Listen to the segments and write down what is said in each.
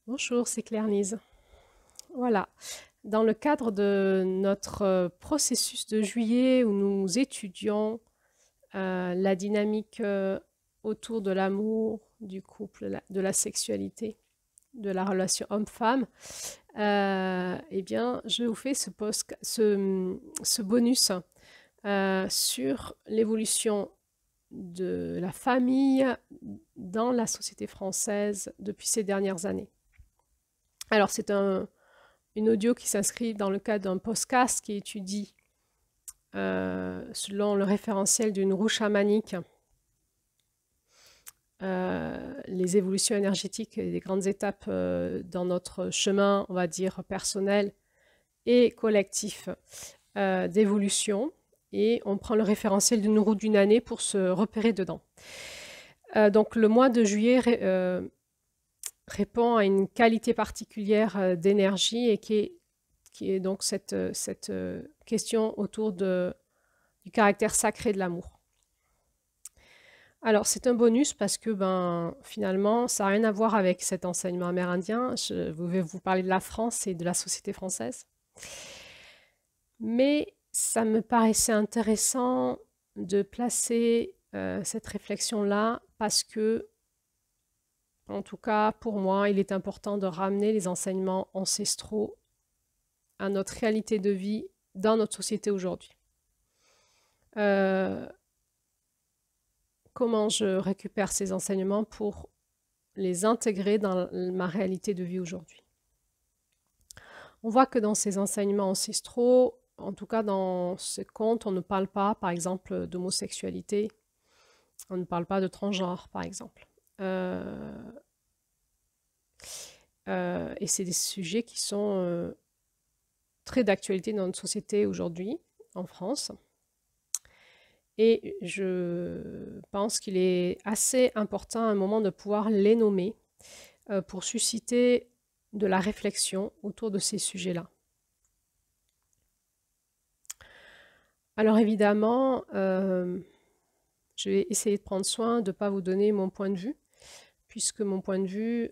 Bonjour, c'est Claire-Lise. Voilà. Dans le cadre de notre processus de juillet où nous étudions la dynamique autour de l'amour, du couple, de la sexualité, de la relation homme-femme, eh bien, je vous fais ce bonus sur l'évolution de la famille dans la société française depuis ces dernières années. Alors, c'est une audio qui s'inscrit dans le cadre d'un podcast qui étudie, selon le référentiel d'une roue chamanique, les évolutions énergétiques et les grandes étapes dans notre chemin, on va dire, personnel et collectif d'évolution. Et on prend le référentiel d'une roue d'une année pour se repérer dedans. Donc le mois de juillet répond à une qualité particulière d'énergie et qui est donc cette question autour du caractère sacré de l'amour. Alors, c'est un bonus parce que finalement, ça n'a rien à voir avec cet enseignement amérindien. Je vais vous parler de la France et de la société française. Mais ça me paraissait intéressant de placer cette réflexion-là parce que, en tout cas, pour moi, il est important de ramener les enseignements ancestraux à notre réalité de vie dans notre société aujourd'hui. Comment je récupère ces enseignements pour les intégrer dans ma réalité de vie aujourd'hui. On voit que dans ces enseignements ancestraux, en tout cas dans ce conte, on ne parle pas, par exemple, d'homosexualité, on ne parle pas de transgenre, par exemple. Et c'est des sujets qui sont très d'actualité dans notre société aujourd'hui, en France. Et je pense qu'il est assez important à un moment de pouvoir les nommer pour susciter de la réflexion autour de ces sujets-là. Alors évidemment, je vais essayer de prendre soin de ne pas vous donner mon point de vue, puisque mon point de vue,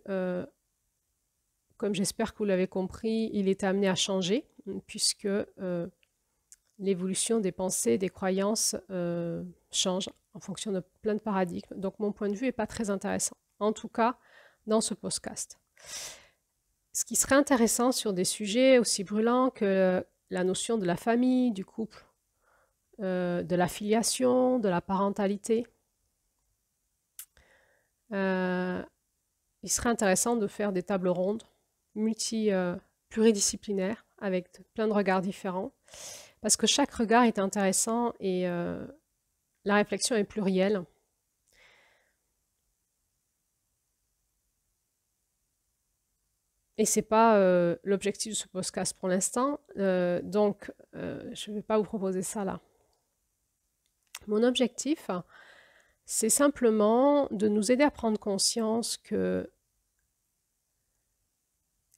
comme j'espère que vous l'avez compris, il est amené à changer, puisque l'évolution des pensées, des croyances change en fonction de plein de paradigmes. Donc mon point de vue n'est pas très intéressant, en tout cas dans ce podcast. Ce qui serait intéressant sur des sujets aussi brûlants que la notion de la famille, du couple, de la filiation, de la parentalité, il serait intéressant de faire des tables rondes pluridisciplinaires avec plein de regards différents parce que chaque regard est intéressant et la réflexion est plurielle. Et ce n'est pas l'objectif de ce podcast pour l'instant, donc je ne vais pas vous proposer ça là. Mon objectif, c'est simplement de nous aider à prendre conscience que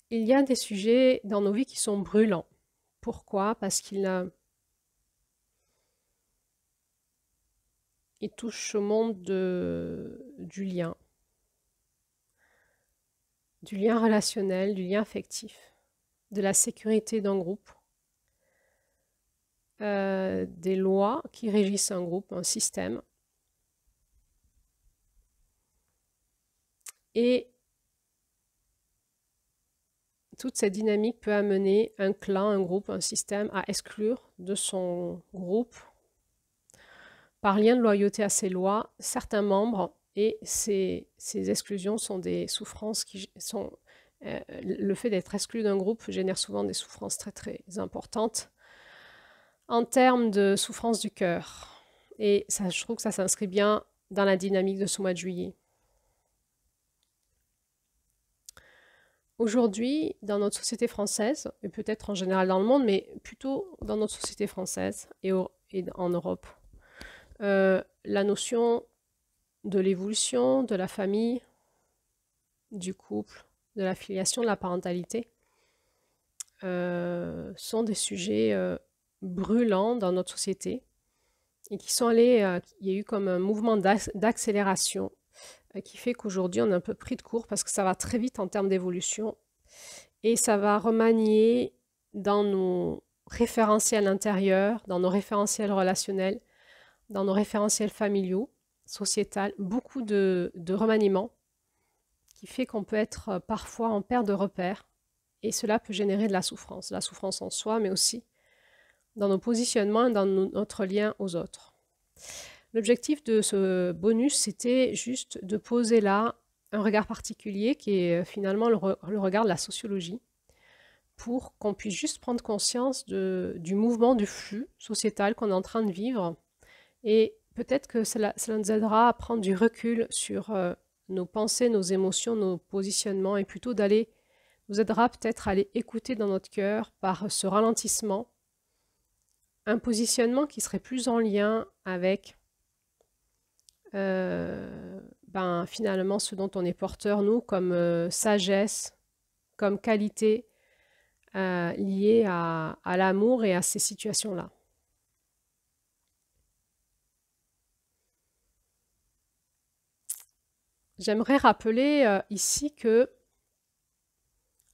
il y a des sujets dans nos vies qui sont brûlants. Pourquoi? Parce qu'ils touchent au monde du lien relationnel, du lien affectif, de la sécurité d'un groupe, des lois qui régissent un groupe, un système. Et toute cette dynamique peut amener un clan, un groupe, un système à exclure de son groupe, par lien de loyauté à ses lois, certains membres, et ces exclusions sont des souffrances qui sont... le fait d'être exclu d'un groupe génère souvent des souffrances très très importantes en termes de souffrance du cœur. Et ça, je trouve que ça s'inscrit bien dans la dynamique de ce mois de juillet. Aujourd'hui, dans notre société française, et peut-être en général dans le monde, mais plutôt dans notre société française et en Europe, la notion de l'évolution, de la famille, du couple, de la filiation, de la parentalité, sont des sujets brûlants dans notre société et qui sont allés, il y a eu comme un mouvement d'accélération qui fait qu'aujourd'hui, on est un peu pris de court parce que ça va très vite en termes d'évolution et ça va remanier dans nos référentiels intérieurs, dans nos référentiels relationnels, dans nos référentiels familiaux, sociétals, beaucoup de remaniements qui fait qu'on peut être parfois en perte de repères et cela peut générer de la souffrance en soi, mais aussi dans nos positionnements et dans notre lien aux autres. L'objectif de ce bonus, c'était juste de poser là un regard particulier qui est finalement le regard de la sociologie pour qu'on puisse juste prendre conscience du mouvement, du flux sociétal qu'on est en train de vivre et peut-être que cela nous aidera à prendre du recul sur nos pensées, nos émotions, nos positionnements et plutôt nous aidera peut-être à aller écouter dans notre cœur par ce ralentissement un positionnement qui serait plus en lien avec finalement ce dont on est porteur, nous, comme sagesse, comme qualité liée à l'amour et à ces situations-là. J'aimerais rappeler ici que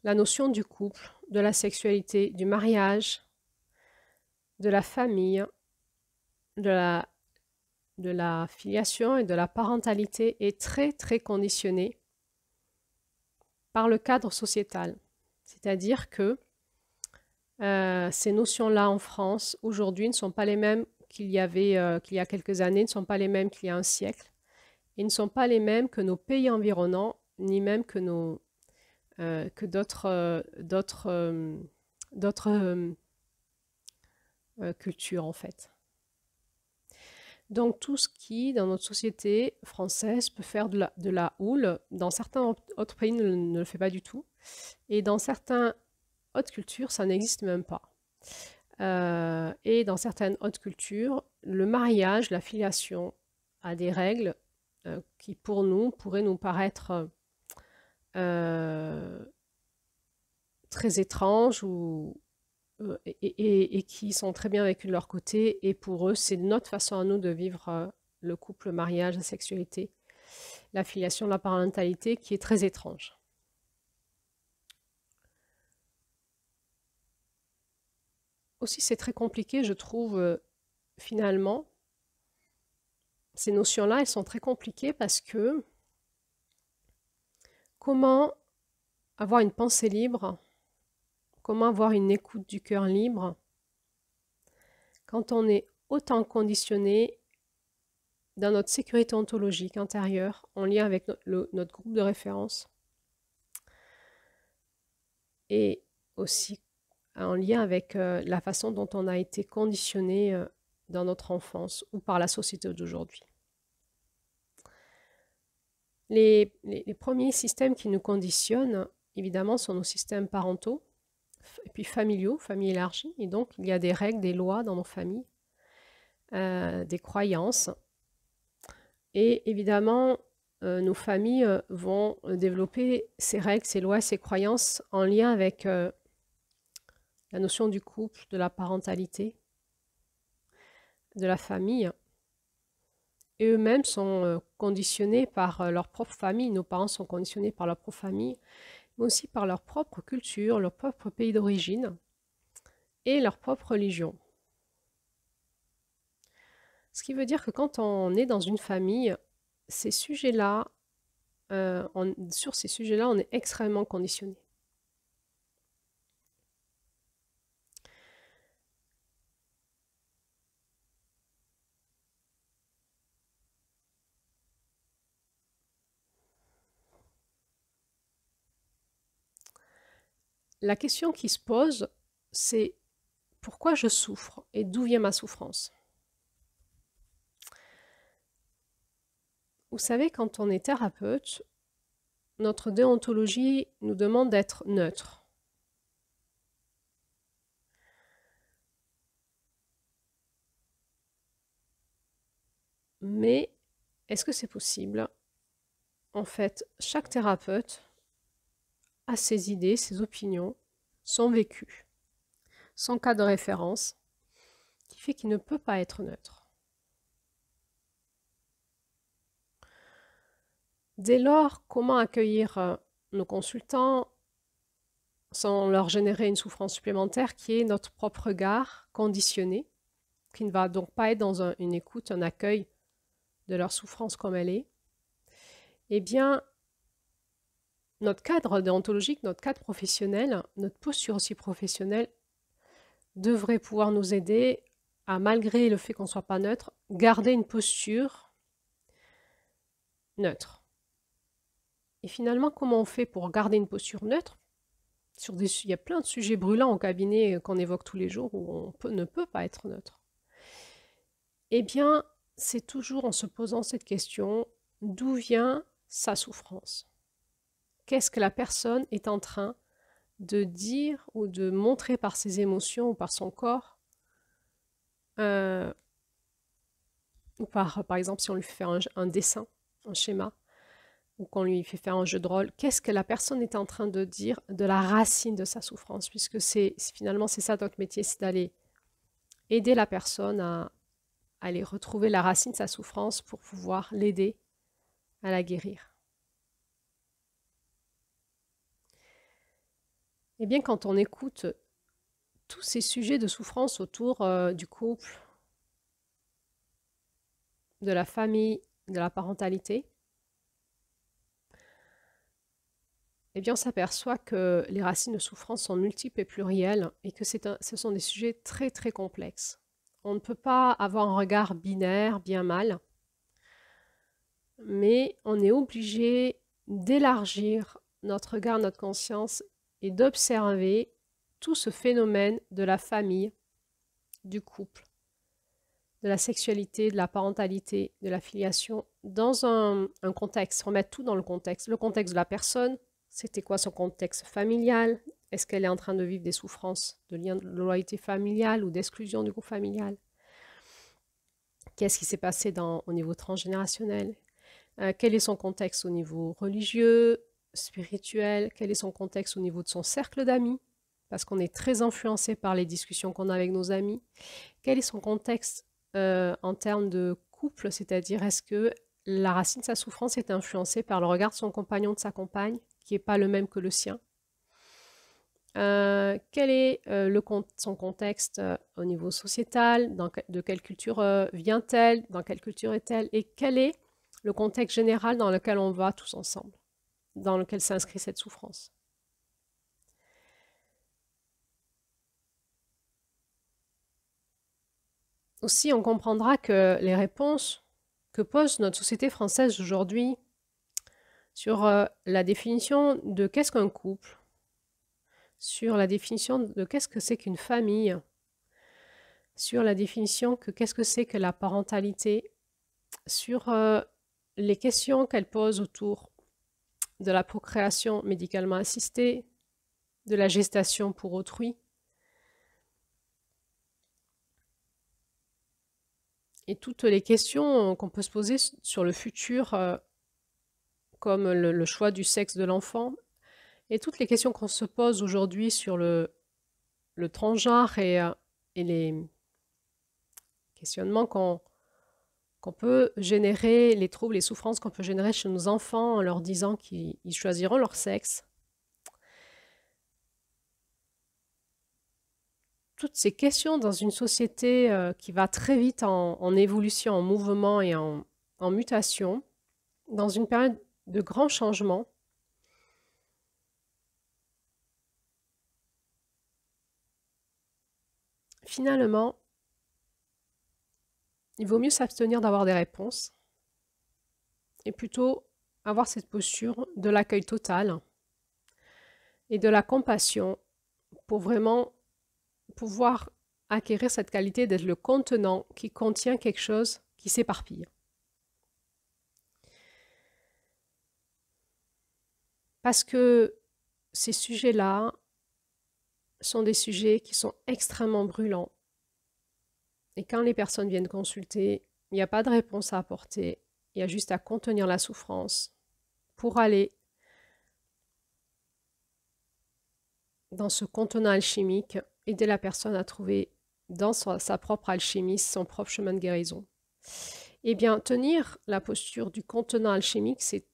la notion du couple, de la sexualité, du mariage, de la famille, de la filiation et de la parentalité est très très conditionnée par le cadre sociétal. C'est-à-dire que ces notions-là en France, aujourd'hui, ne sont pas les mêmes qu'il y a quelques années, ne sont pas les mêmes qu'il y a un siècle, et ne sont pas les mêmes que nos pays environnants, ni même que d'autres cultures, en fait. Donc tout ce qui, dans notre société française, peut faire de la houle, dans certains autres pays ne le fait pas du tout, et dans certaines autres cultures, ça n'existe même pas. Et dans certaines autres cultures, le mariage, la filiation a des règles qui, pour nous, pourraient nous paraître très étranges et qui sont très bien vécues de leur côté. Et pour eux, c'est notre façon à nous de vivre le couple, le mariage, la sexualité, la filiation, la parentalité, qui est très étrange. Aussi, c'est très compliqué, je trouve, finalement. Ces notions-là, elles sont très compliquées parce que comment avoir une pensée libre, comment avoir une écoute du cœur libre quand on est autant conditionné dans notre sécurité ontologique intérieure en lien avec notre groupe de référence et aussi en lien avec la façon dont on a été conditionné dans notre enfance ou par la société d'aujourd'hui. Les premiers systèmes qui nous conditionnent, évidemment, sont nos systèmes parentaux, et puis familiaux, famille élargie. Et donc, il y a des règles, des lois dans nos familles, des croyances. Et évidemment, nos familles vont développer ces règles, ces lois, ces croyances en lien avec la notion du couple, de la parentalité, de la famille. Et eux-mêmes sont conditionnés par leur propre famille. Nos parents sont conditionnés par leur propre famille, mais aussi par leur propre culture, leur propre pays d'origine et leur propre religion. Ce qui veut dire que quand on est dans une famille, ces sujets-là, sur ces sujets-là, on est extrêmement conditionné. La question qui se pose, c'est pourquoi je souffre et d'où vient ma souffrance? Vous savez, quand on est thérapeute, notre déontologie nous demande d'être neutre. Mais est-ce que c'est possible? En fait, chaque thérapeute a ses idées, ses opinions, son vécu, son cas de référence, qui fait qu'il ne peut pas être neutre. Dès lors, comment accueillir nos consultants sans leur générer une souffrance supplémentaire qui est notre propre regard conditionné, qui ne va donc pas être dans une écoute, un accueil de leur souffrance comme elle est? Eh bien, notre cadre déontologique, notre cadre professionnel, notre posture aussi professionnelle devrait pouvoir nous aider à, malgré le fait qu'on ne soit pas neutre, garder une posture neutre. Et finalement, comment on fait pour garder une posture neutre? Il y a plein de sujets brûlants au cabinet qu'on évoque tous les jours où on ne peut pas être neutre. Eh bien, c'est toujours en se posant cette question, d'où vient sa souffrance? Qu'est-ce que la personne est en train de dire ou de montrer par ses émotions ou par son corps, ou par exemple, si on lui fait faire un dessin, un schéma, ou qu'on lui fait faire un jeu de rôle, qu'est-ce que la personne est en train de dire de la racine de sa souffrance, puisque finalement c'est ça notre métier, c'est d'aller aider la personne à aller retrouver la racine de sa souffrance pour pouvoir l'aider à la guérir. Eh bien, quand on écoute tous ces sujets de souffrance autour du couple, de la famille, de la parentalité, eh bien, on s'aperçoit que les racines de souffrance sont multiples et plurielles et que ce sont des sujets très, très complexes. On ne peut pas avoir un regard binaire, bien mal, mais on est obligé d'élargir notre regard, notre conscience et d'observer tout ce phénomène de la famille, du couple, de la sexualité, de la parentalité, de la filiation, dans un contexte, remettre tout dans le contexte de la personne. C'était quoi son contexte familial? Est-ce qu'elle est en train de vivre des souffrances de lien de loyauté familiale ou d'exclusion du groupe familial? Qu'est-ce qui s'est passé au niveau transgénérationnel? Quel est son contexte au niveau religieux, spirituel? Quel est son contexte au niveau de son cercle d'amis? Parce qu'on est très influencé par les discussions qu'on a avec nos amis. Quel est son contexte en termes de couple? C'est-à-dire, est-ce que la racine de sa souffrance est influencée par le regard de son compagnon, de sa compagne, qui n'est pas le même que le sien? Quel est son contexte au niveau sociétal? De quelle culture vient-elle? Dans quelle culture est-elle? Et quel est le contexte général dans lequel on va tous ensemble, dans lequel s'inscrit cette souffrance? Aussi, on comprendra que les réponses que pose notre société française aujourd'hui sur la définition de qu'est-ce qu'un couple, sur la définition de qu'est-ce que c'est qu'une famille, sur la définition de qu'est-ce que c'est que la parentalité, sur les questions qu'elle pose autour de la procréation médicalement assistée, de la gestation pour autrui, et toutes les questions qu'on peut se poser sur le futur, comme le choix du sexe de l'enfant, et toutes les questions qu'on se pose aujourd'hui sur le transgenre et les questionnements qu'on peut générer, les troubles, les souffrances qu'on peut générer chez nos enfants en leur disant qu'ils choisiront leur sexe. Toutes ces questions dans une société qui va très vite en évolution, en mouvement et en mutation, dans une période de grands changements, finalement, il vaut mieux s'abstenir d'avoir des réponses et plutôt avoir cette posture de l'accueil total et de la compassion pour vraiment pouvoir acquérir cette qualité d'être le contenant qui contient quelque chose qui s'éparpille. Parce que ces sujets-là sont des sujets qui sont extrêmement brûlants. Et quand les personnes viennent consulter, il n'y a pas de réponse à apporter, il y a juste à contenir la souffrance pour aller dans ce contenant alchimique, aider la personne à trouver dans sa propre alchimie son propre chemin de guérison. Eh bien, tenir la posture du contenant alchimique, c'est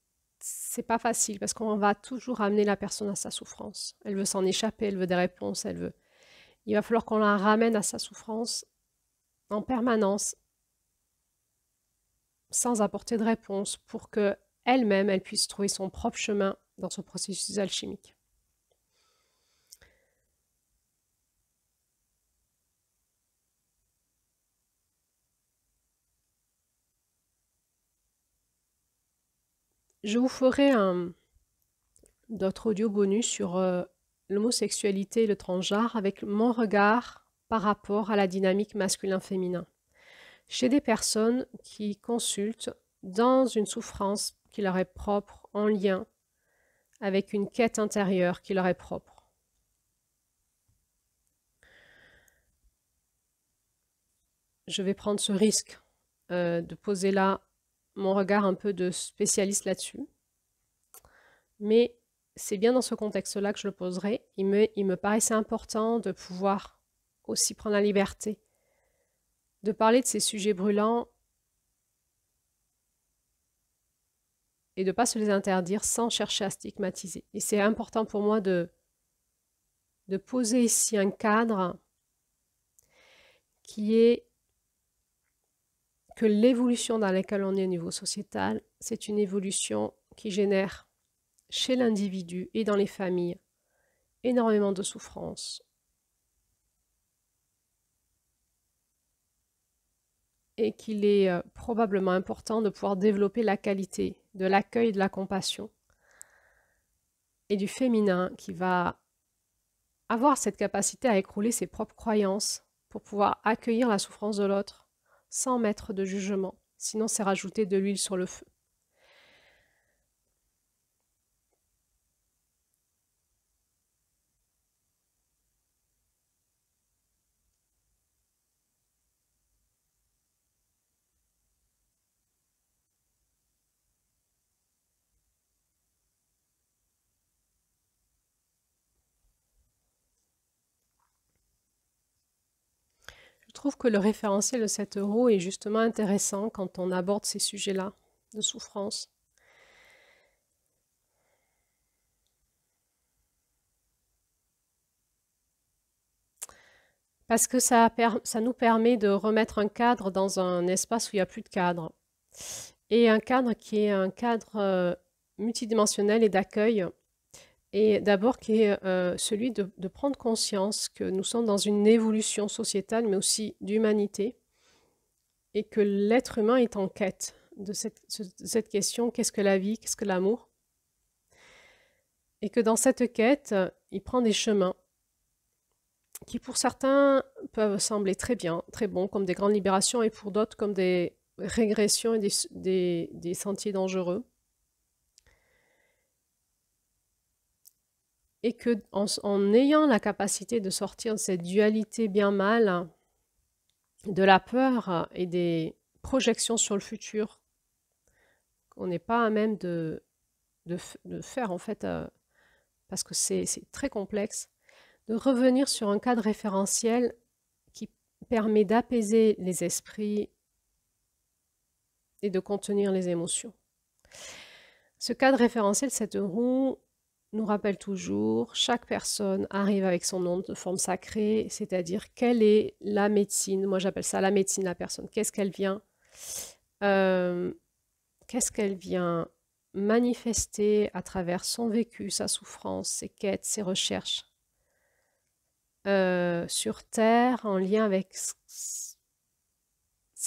c'est pas facile parce qu'on va toujours amener la personne à sa souffrance. Elle veut s'en échapper, elle veut des réponses, elle veut. Il va falloir qu'on la ramène à sa souffrance en permanence, sans apporter de réponse, pour que elle-même, elle puisse trouver son propre chemin dans ce processus alchimique. Je vous ferai d'autres audios bonus sur l'homosexualité et le transgenre avec mon regard par rapport à la dynamique masculin-féminin. Chez des personnes qui consultent dans une souffrance qui leur est propre, en lien avec une quête intérieure qui leur est propre. Je vais prendre ce risque de poser là mon regard un peu de spécialiste là-dessus. Mais c'est bien dans ce contexte-là que je le poserai. Il me paraissait important de pouvoir aussi prendre la liberté de parler de ces sujets brûlants et de ne pas se les interdire sans chercher à stigmatiser. Et c'est important pour moi de poser ici un cadre qui est que l'évolution dans laquelle on est au niveau sociétal, c'est une évolution qui génère chez l'individu et dans les familles énormément de souffrance. Et qu'il est probablement important de pouvoir développer la qualité de l'accueil et de la compassion et du féminin qui va avoir cette capacité à écrouler ses propres croyances pour pouvoir accueillir la souffrance de l'autre sans mettre de jugement. Sinon, c'est rajouter de l'huile sur le feu. Je trouve que le référentiel de 7 € est justement intéressant quand on aborde ces sujets-là de souffrance. Parce que ça nous permet de remettre un cadre dans un espace où il n'y a plus de cadre. Et un cadre qui est un cadre multidimensionnel et d'accueil. Et d'abord qui est celui de prendre conscience que nous sommes dans une évolution sociétale, mais aussi d'humanité. Et que l'être humain est en quête de cette question, qu'est-ce que la vie, qu'est-ce que l'amour? Et que dans cette quête, il prend des chemins qui pour certains peuvent sembler très bien, très bons, comme des grandes libérations, et pour d'autres comme des régressions et des sentiers dangereux. Et que en ayant la capacité de sortir de cette dualité bien-mal, de la peur et des projections sur le futur, qu'on n'est pas à même de faire en fait, parce que c'est très complexe, de revenir sur un cadre référentiel qui permet d'apaiser les esprits et de contenir les émotions. Ce cadre référentiel, 7 € nous rappelle toujours, chaque personne arrive avec son nom de forme sacrée, c'est-à-dire quelle est la médecine, moi j'appelle ça la médecine de la personne, qu'est-ce qu'elle vient manifester à travers son vécu, sa souffrance, ses quêtes, ses recherches sur Terre, en lien avec ses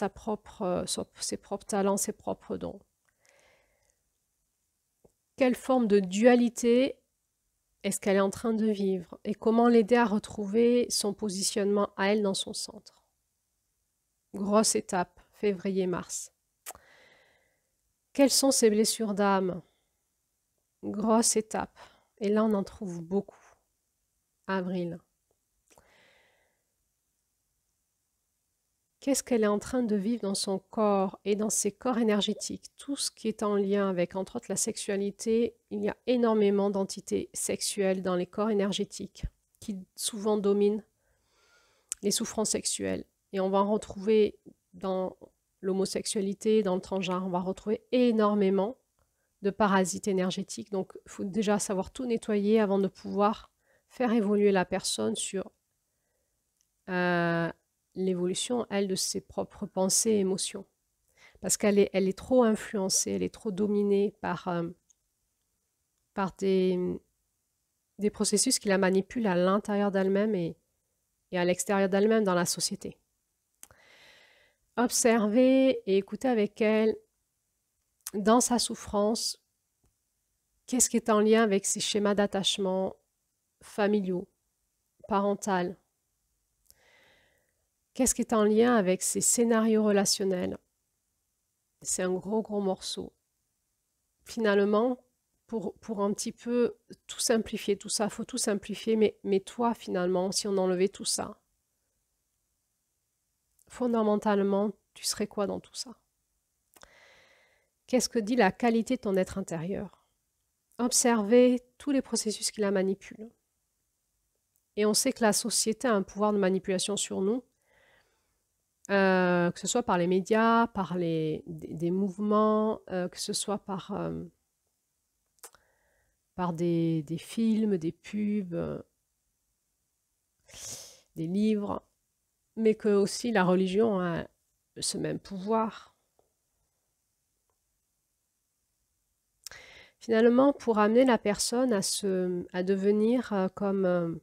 propres talents, ses propres dons. Quelle forme de dualité est-ce qu'elle est en train de vivre et comment l'aider à retrouver son positionnement à elle dans son centre. Grosse étape, février-mars. Quelles sont ses blessures d'âme? Grosse étape. Et là, on en trouve beaucoup. Avril. Qu'est-ce qu'elle est en train de vivre dans son corps et dans ses corps énergétiques? Tout ce qui est en lien avec, entre autres, la sexualité. Il y a énormément d'entités sexuelles dans les corps énergétiques qui souvent dominent les souffrances sexuelles. Et on va en retrouver dans l'homosexualité, dans le transgenre, on va retrouver énormément de parasites énergétiques. Donc, il faut déjà savoir tout nettoyer avant de pouvoir faire évoluer la personne sur l'évolution, elle, de ses propres pensées et émotions. Parce qu'elle est trop influencée, elle est trop dominée par des processus qui la manipulent à l'intérieur d'elle-même et à l'extérieur d'elle-même dans la société. Observer et écouter avec elle, dans sa souffrance, qu'est-ce qui est en lien avec ses schémas d'attachement familiaux, parentaux, qu'est-ce qui est en lien avec ses scénarios relationnels. C'est un gros, gros morceau. Finalement, pour un petit peu tout simplifier, tout ça, il faut tout simplifier, mais toi, finalement, si on enlevait tout ça, fondamentalement, tu serais quoi dans tout ça? Qu'est-ce que dit la qualité de ton être intérieur? Observer tous les processus qui la manipulent. Et on sait que la société a un pouvoir de manipulation sur nous, que ce soit par les médias, par des mouvements, que ce soit par des films, des pubs, des livres, mais que aussi la religion a ce même pouvoir. Finalement, pour amener la personne à devenir comme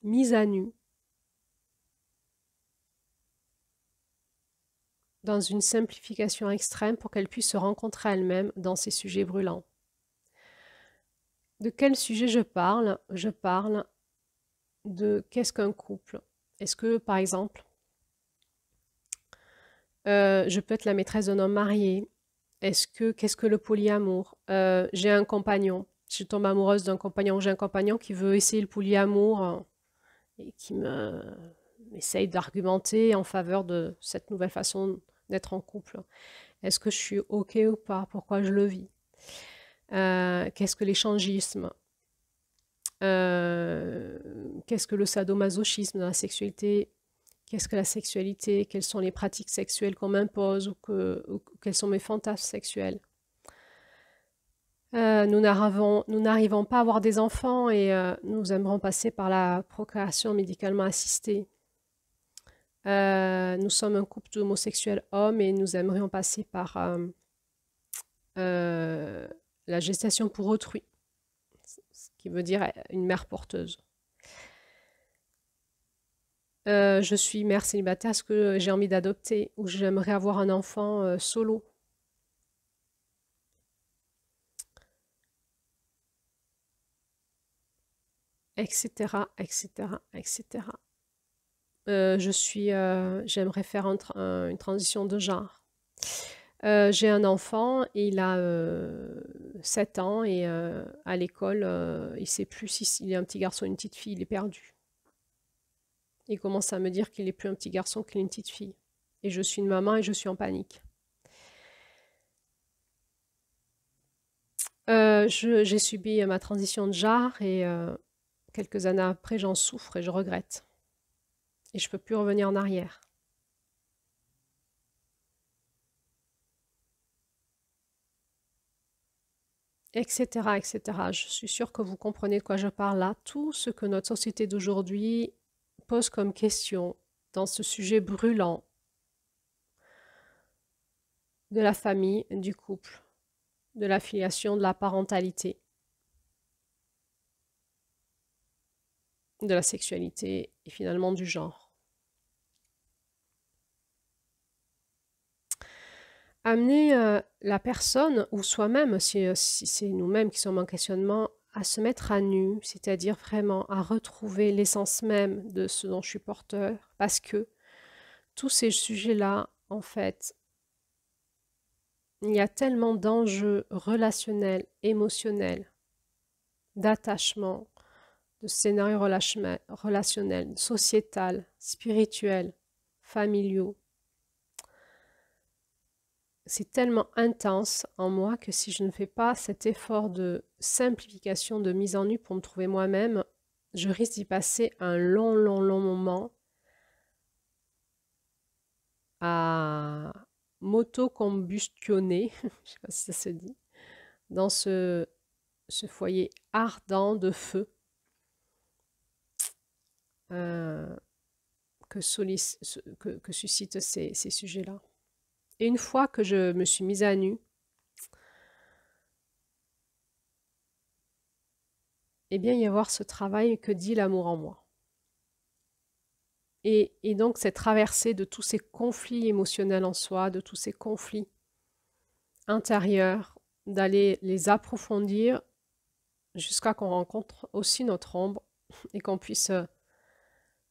mise à nu, dans une simplification extrême pour qu'elle puisse se rencontrer elle-même dans ces sujets brûlants. De quel sujet je parle? Je parle de qu'est-ce qu'un couple. Est-ce que, par exemple, je peux être la maîtresse d'un homme marié? Qu'est-ce que le polyamour? J'ai un compagnon, je tombe amoureuse d'un compagnon, j'ai un compagnon qui veut essayer le polyamour et qui essaye d'argumenter en faveur de cette nouvelle façon d'être en couple. Est-ce que je suis OK ou pas? Pourquoi je le vis? Qu'est-ce que l'échangisme? Qu'est-ce que le sadomasochisme dans la sexualité? Qu'est-ce que la sexualité? Quelles sont les pratiques sexuelles qu'on m'impose ou quels sont mes fantasmes sexuels? Nous n'arrivons pas à avoir des enfants et nous aimerons passer par la procréation médicalement assistée. Nous sommes un couple d'homosexuels hommes et nous aimerions passer par la gestation pour autrui, ce qui veut dire une mère porteuse. Je suis mère célibataire, est-ce que j'ai envie d'adopter ou j'aimerais avoir un enfant solo? Etc., etc., etc. J'aimerais faire une transition de genre. J'ai un enfant, il a 7 ans et à l'école, il ne sait plus s'il est un petit garçon ou une petite fille, il est perdu. Il commence à me dire qu'il n'est plus un petit garçon qu'il est une petite fille. Et je suis une maman et je suis en panique. J'ai subi ma transition de genre et quelques années après, j'en souffre et je regrette. Et je ne peux plus revenir en arrière. Etc., etc. Je suis sûre que vous comprenez de quoi je parle là. Tout ce que notre société d'aujourd'hui pose comme question dans ce sujet brûlant de la famille, du couple, de la filiation, de la parentalité, de la sexualité et finalement du genre. Amener la personne ou soi-même, si c'est nous-mêmes qui sommes en questionnement, à se mettre à nu, c'est-à-dire vraiment à retrouver l'essence même de ce dont je suis porteur, parce que tous ces sujets-là, en fait, il y a tellement d'enjeux relationnels, émotionnels, d'attachement, de scénarios relationnels, sociétal, spirituels, familiaux. C'est tellement intense en moi que si je ne fais pas cet effort de simplification, de mise en nu pour me trouver moi-même, je risque d'y passer un long, long, long moment à m'auto-combustionner, je ne sais pas si ça se dit, dans ce foyer ardent de feu que suscitent ces sujets-là. Et une fois que je me suis mise à nu, eh bien, il y avoir ce travail que dit l'amour en moi. Et donc, cette traversée de tous ces conflits émotionnels en soi, de tous ces conflits intérieurs, d'aller les approfondir jusqu'à qu'on rencontre aussi notre ombre et qu'on puisse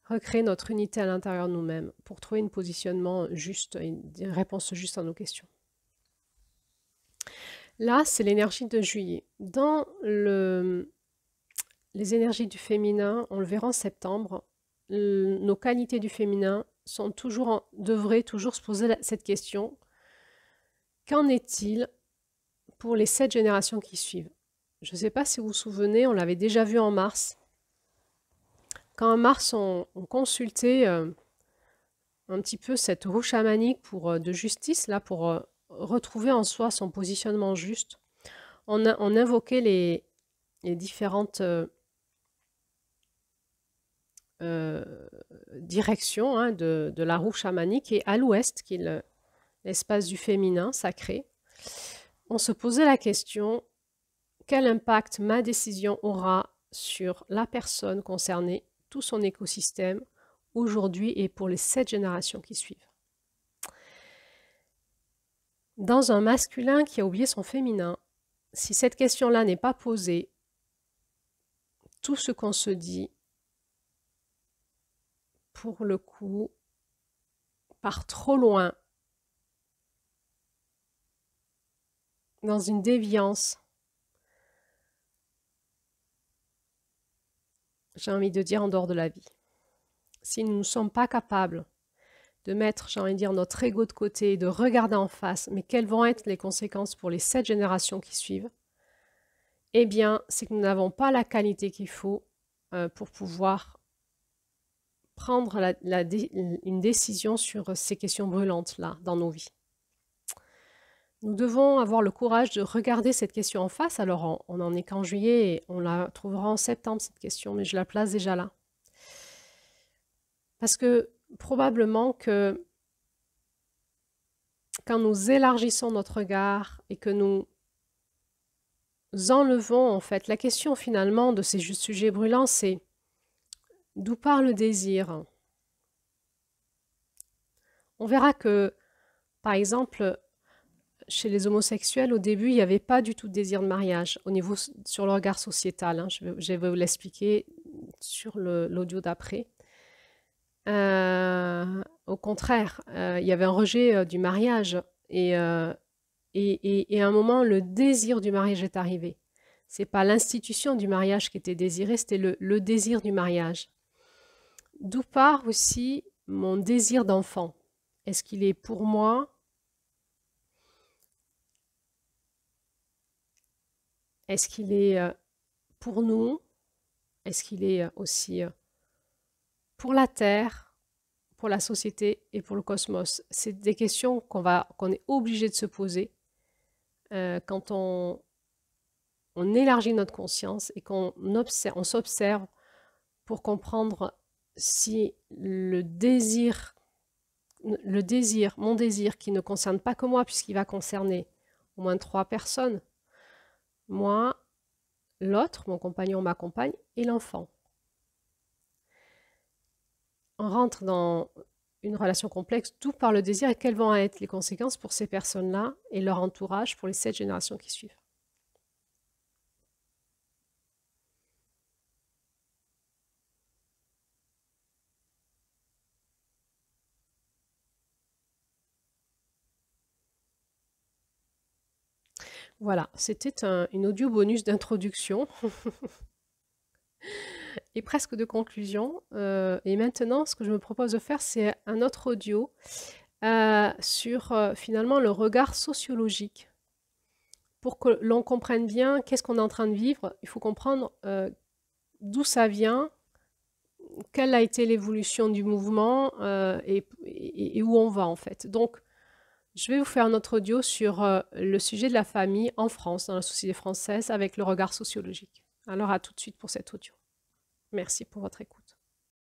recréer notre unité à l'intérieur de nous-mêmes pour trouver un positionnement juste, une réponse juste à nos questions. Là, c'est l'énergie de juillet. Dans les énergies du féminin, on le verra en septembre, nos qualités du féminin sont devraient toujours se poser cette question. Qu'en est-il pour les 7 générations qui suivent? Je ne sais pas si vous vous souvenez, on l'avait déjà vu en mars. Quand en mars, on consultait un petit peu cette roue chamanique de justice, là, pour retrouver en soi son positionnement juste, on invoquait les différentes direction de la roue chamanique, et à l'ouest, qui est l'espace du féminin sacré, on se posait la question: quel impact ma décision aura sur la personne concernée, tout son écosystème, aujourd'hui et pour les 7 générations qui suivent? Dans un masculin qui a oublié son féminin, si cette question-là n'est pas posée, tout ce qu'on se dit, pour le coup, part trop loin dans une déviance, j'ai envie de dire, en dehors de la vie. Si nous ne sommes pas capables de mettre, j'ai envie de dire, notre ego de côté et de regarder en face, mais quelles vont être les conséquences pour les 7 générations qui suivent, eh bien, c'est que nous n'avons pas la qualité qu'il faut pour pouvoir prendre une décision sur ces questions brûlantes-là dans nos vies. Nous devons avoir le courage de regarder cette question en face. Alors, on n'en est qu'en juillet et on la trouvera en septembre, cette question, mais je la place déjà là. Parce que probablement que quand nous élargissons notre regard et que nous enlevons, en fait, la question finalement de ces sujets brûlants, c'est d'où part le désir? On verra que, par exemple, chez les homosexuels, au début, il n'y avait pas du tout de désir de mariage sur le regard sociétal. Je vais vous l'expliquer sur l'audio d'après. Au contraire, il y avait un rejet du mariage et à un moment, le désir du mariage est arrivé. C'est pas l'institution du mariage qui était désirée, c'était le désir du mariage. D'où part aussi mon désir d'enfant. Est-ce qu'il est pour moi? Est-ce qu'il est pour nous? Est-ce qu'il est aussi pour la Terre, pour la société et pour le cosmos? C'est des questions qu'on est obligé de se poser quand on élargit notre conscience et qu'on s'observe pour comprendre si mon désir qui ne concerne pas que moi, puisqu'il va concerner au moins 3 personnes, moi, l'autre, mon compagnon, ma compagne, et l'enfant. On rentre dans une relation complexe, tout par le désir, et quelles vont être les conséquences pour ces personnes-là et leur entourage pour les 7 générations qui suivent. Voilà, c'était une audio bonus d'introduction et presque de conclusion. Et maintenant, ce que je me propose de faire, c'est un autre audio sur finalement le regard sociologique. Pour que l'on comprenne bien qu'est-ce qu'on est en train de vivre, il faut comprendre d'où ça vient, quelle a été l'évolution du mouvement et où on va en fait. Donc, Je vais vous faire un autre audio sur le sujet de la famille en France, dans la société française, avec le regard sociologique. Alors à tout de suite pour cet audio. Merci pour votre écoute.